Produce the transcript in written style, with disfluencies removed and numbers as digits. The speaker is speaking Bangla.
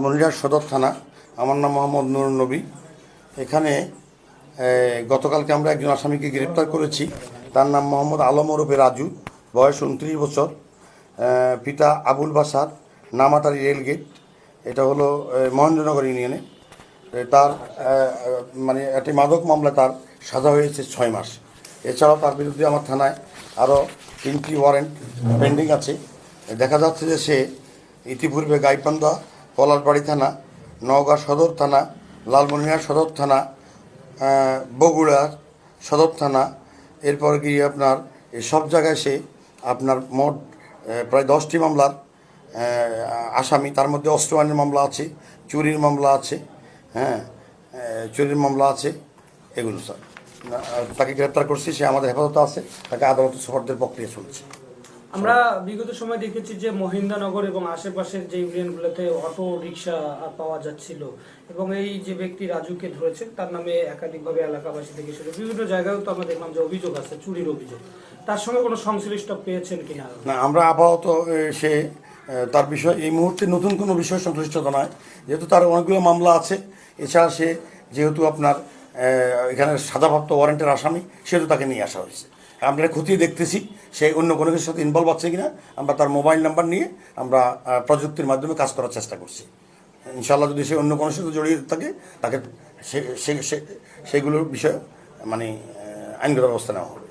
মনিরহাট সদর থানা। আমার নাম মোহাম্মদ নুরুন নবী। এখানে গতকালকে আমরা একজন আসামিকে গ্রেপ্তার করেছি। তার নাম মোহাম্মদ আলম ওরফে রাজু, বয়স 29 বছর, পিতা আবুল বাসার, নামাতারি রেলগেট। এটা হলো মহেন্দ্রনগর ইউনিয়নে। তার মানে একটি মাদক মামলা, তার সাজা হয়েছে 6 মাস। এছাড়াও তার বিরুদ্ধে আমার থানায় আরও 3টি ওয়ারেন্ট পেন্ডিং আছে। দেখা যাচ্ছে যে সে ইতিপূর্বে গাইবান্ধা পলাশবাড়ি থানা, নওগাঁ সদর থানা, লালমনিরহাট সদর থানা, বগুড়া সদর থানা, এরপর গিয়ে আপনার এই সব জায়গায় সে আপনার মোট প্রায় 10টি মামলার আসামি। তার মধ্যে অস্ত্র আইনের মামলা আছে, চুরির মামলা আছে, চুরির মামলা আছে, এগুলো স্যার। তাকে গ্রেপ্তার করছি, সে আমাদের হেফাজতে আছে, তাকে আদালতে সোপর্দের প্রক্রিয়া চলছে। আমরা বিগত সময় দেখেছি যে মহিন্দ্রনগর এবং আশেপাশের যে ইউনিয়নগুলোতে অটো রিক্সা পাওয়া যাচ্ছিল, এবং এই যে ব্যক্তি রাজুকে ধরেছেন তার নামে একাধিকভাবে এলাকাবাসী থেকে শুরু বিভিন্ন জায়গায়ও তো আমরা দেখলাম যে অভিযোগ আছে, চুরির অভিযোগ। তার সঙ্গে কোনো সংশ্লিষ্ট পেয়েছেন কিনা? না, আমরা আপাতত সে তার বিষয় এই মুহূর্তে নতুন কোনো বিষয় সংশ্লিষ্টতা নয়, যেহেতু তার অনেকগুলো মামলা আছে। এছাড়া সে যেহেতু আপনার এখানে সাজাপ্রাপ্ত ওয়ারেন্টের আসামি, সেহেতু তাকে নিয়ে আসা হয়েছে। আমরা খতিয়ে দেখতেছি সে অন্য কোনো কিছুর সাথে ইনভলভ আছে কিনা। আমরা তার মোবাইল নাম্বার নিয়ে আমরা প্রযুক্তির মাধ্যমে কাজ করার চেষ্টা করছি। ইনশাআল্লাহ যদি সে অন্য কোনো সাথে জড়িয়ে থাকে, তাকে সেগুলোর বিষয়ে মানে আইনগত ব্যবস্থা নেওয়া হবে।